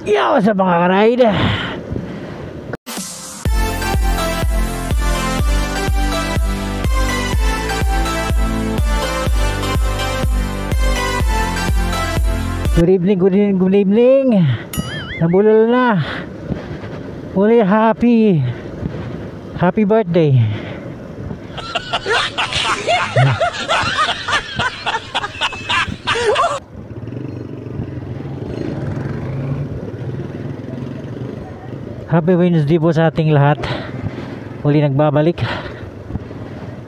Yo sa mga karide. Good evening, good evening, good evening. Nabulol na. Uli, happy birthday. Happy Wednesday po sa ating lahat. Uli nagbabalik.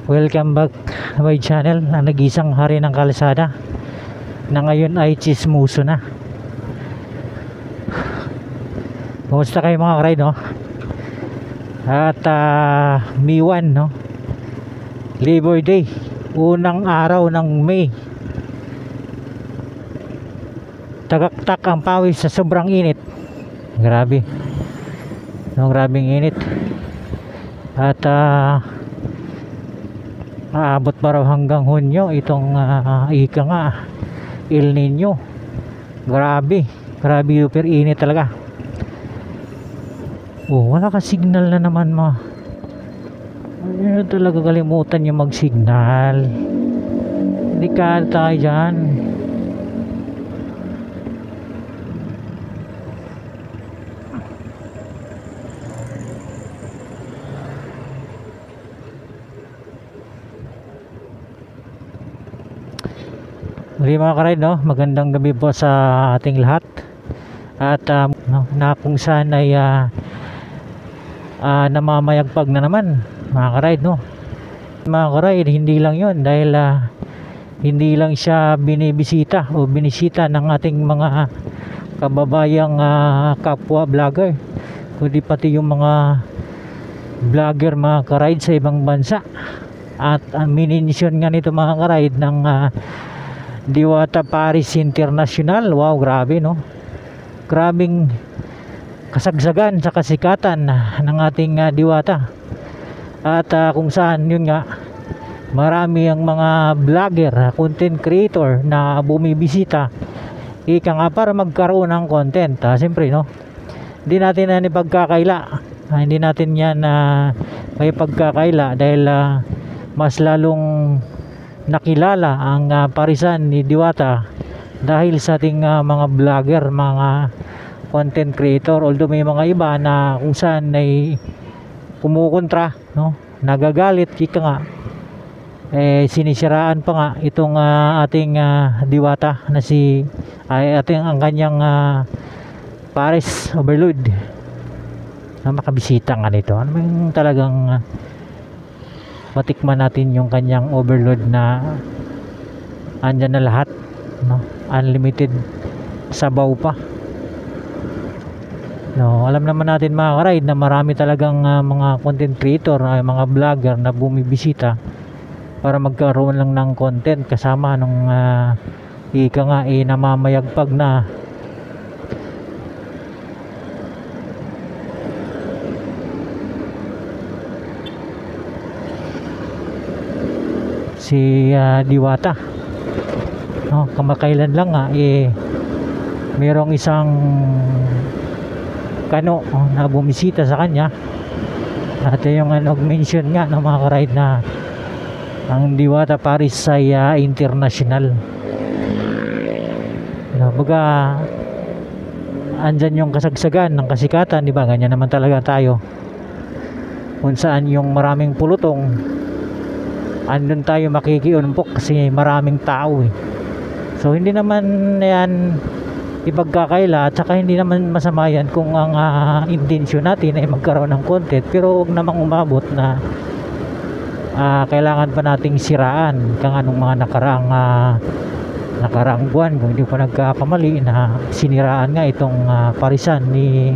Welcome back to my channel, ang nag-isang hari ng kalsada na ngayon ay chismoso na. Kumusta kayo mga karide, no? At May 1, no? Labor Day, unang araw ng May. Tagaktak ang pawis sa sobrang init. Grabe, no, grabing init. At aabot pa raw hanggang Hunyo itong ika nga El Nino. Grabe super init talaga. Oh, wala ka signal na naman mo. Ano talaga, kalimutan yung mag signal. Hindi ka tayo dyan. Muli mga karide, no? Magandang gabi po sa ating lahat. At no, na kung saan ay namamayagpag na naman mga karide, no? Mga karide, hindi lang yon, dahil hindi lang siya binibisita o binisita ng ating mga kababayang kapwa vlogger, kundi pati yung mga vlogger mga karide sa ibang bansa. At minensyon nga nito mga karide ng Diwata Paris International. Wow, grabe, no? Grabing kasagsagan sa kasikatan ng ating diwata. At kung saan yun nga, marami ang mga vlogger, content creator na bumibisita ika nga para magkaroon ng content. Siyempre, no? Hindi natin yan ipagkakaila. Hindi natin yan may pagkakaila dahil mas lalong nakilala ang parisan ni Diwata dahil sa ating mga vlogger, mga content creator. Although may mga iba na kung saan ay kumukontra, no? Nagagalit, kika nga sinisiraan pa nga itong ating Diwata na si ating ang kanyang Paris Overload na makabisita nga nito. Ano yung talagang matikman natin yung kanyang overload na andyan na lahat, no? Unlimited sabaw pa, no? Alam naman natin mga karide na marami talagang mga content creator, mga vlogger na bumibisita para magkaroon lang ng content kasama nung ika nga namamayagpag na si Diwata, no? Kamakailan lang merong isang kano na bumisita sa kanya at yung mention nga ng mga karide na ang Diwata Paris ay international, no? Baga andyan yung kasagsagan ng kasikatan, di ba? Ganyan naman talaga tayo, kung saan yung maraming pulutong andun tayo makikiunpok kasi maraming tao So hindi naman yan ipagkakaila, at saka hindi naman masama yan kung ang intensyon natin ay magkaroon ng content, pero huwag namang umabot na kailangan pa nating siraan kang anong mga nakaraang buwan, kung hindi pa nagkakamali na siniraan nga itong parisan ni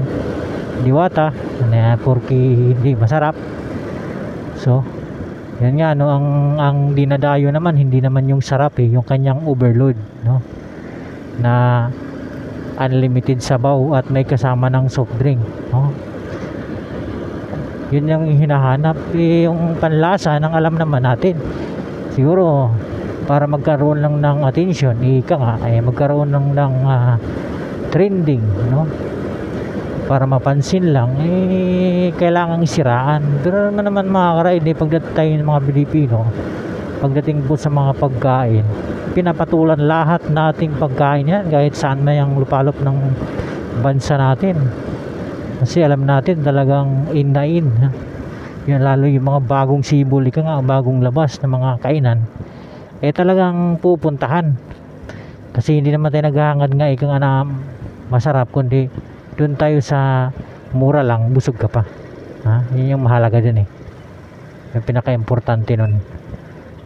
Diwata na porque hindi masarap. So yan nga, no, ang dinadayo naman hindi naman yung sarap yung kanyang overload, no, na unlimited sabaw at may kasama ng soft drink, no? Yun yung hinahanap. Yung panlasa ng alam naman natin, siguro para magkaroon lang ng attention, ika nga magkaroon lang ng trending, no? para mapansin lang, kailangang siraan. Pero naman mga ka-ride, pagdating tayo ng mga Pilipino, pagdating po sa mga pagkain, pinapatulan lahat nating pagkain yan kahit saan na yung lupalop ng bansa natin, kasi alam natin talagang in na in, yun, lalo yung mga bagong sibol, ika nga bagong labas ng mga kainan, talagang pupuntahan, kasi hindi naman tayo naghahangad nga ika nga na masarap, kundi doon tayo sa mura lang, busog ka pa, yun yung mahalaga dun yung pinaka-importante nun,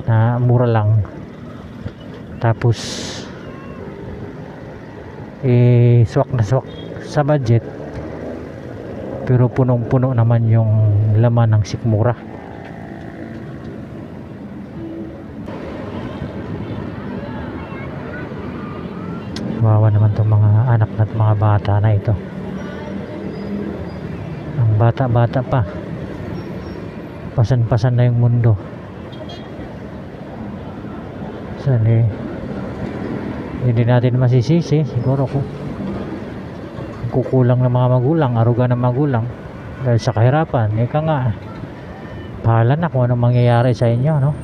na mura lang, tapos swak na swak sa budget, pero punong-puno naman yung laman ng sikmura. Wawa naman itong mga anak at mga bata na ito, ang bata-bata pa, pasan-pasan na yung mundo. Hindi natin masisisi siguro kung kukulang ng mga magulang, aruga ng magulang dahil sa kahirapan. Ika nga, bahala na kung anong mangyayari sa inyo, no?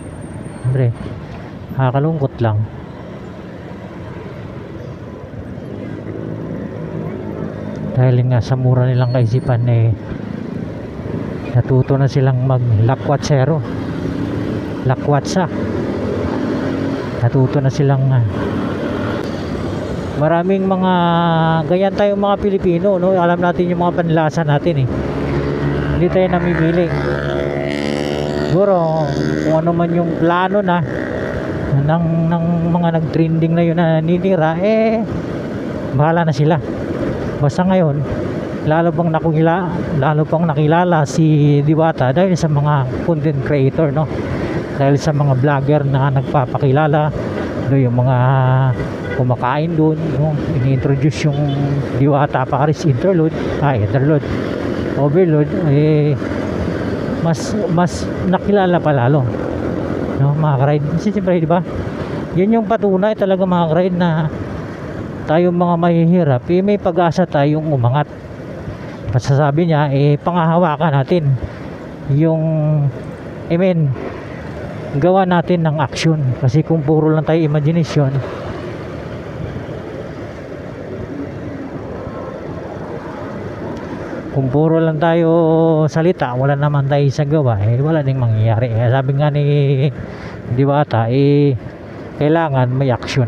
Siyempre, nakakalungkot lang. Dahil nga sa mura nilang kaisipan, natuto na silang mag-lakwatsero, lakwatsa. Natuto na silang maraming mga ganyan tayong mga Pilipino, no? Alam natin yung mga panlasa natin hindi tayo namimili. Siguro kung ano man yung plano na ng mga nag-trending na yun na ninira, bahala na sila. Basta ngayon lalo pang nakilala si Diwata dahil sa mga content creator, no? Dahil sa mga vlogger na nagpapakilala, yung mga kumakain doon, no? Ini-introduce yung Diwata Paris interlude, overload, mas nakilala pa lalo, no, mga ka-ride. Kasi siyempre, di ba, yun yung patunay talaga mga ka-ride na tayong mga mahihirap, may pag-asa tayong umangat. Masasabi niya, pangahawakan natin yung gawa natin ng action, kasi kung puro lang tayo imagination, kung puro lang tayo salita, wala naman tayo sa gawa, wala ding mangyayari. Sabi nga ni Diwata, kailangan may action,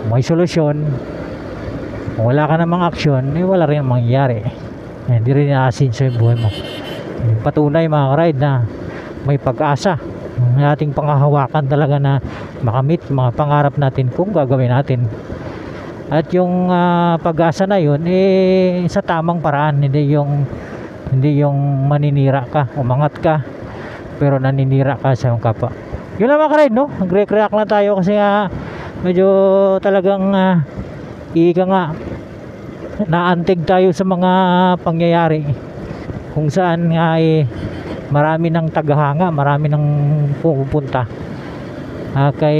may solusyon. Kung wala ka namang action, wala rin mangyayari, hindi rin aasinso yung buhay mo. Patunay mga ka-ride na may pag-asa ang ating pangahawakan talaga na makamit mga pangarap natin kung gagawin natin. At yung pag-asa na yun sa tamang paraan, hindi yung maninira ka, umangat ka pero naninira ka sa iyong kapwa. Yun lang mga ka-ride, no? Nag-react lang tayo kasi medyo talagang ika nga naantig tayo sa mga pangyayari kung saan nga marami ng tagahanga, marami ng pupunta kay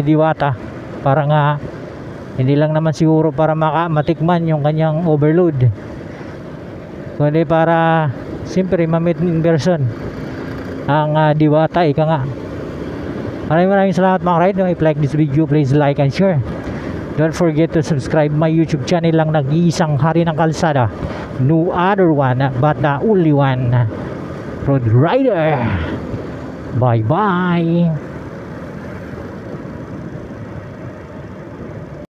Diwata para nga hindi lang naman siguro para matikman yung kanyang overload, kundi para siyempre ma-meet in person ang Diwata, ika nga. Maraming salamat mga ka-ride. If you like this video, please like and share. Don't forget to subscribe my YouTube channel lang, nag-iisang hari ng kalsada, no other one but the only one, Road Rider. Bye bye.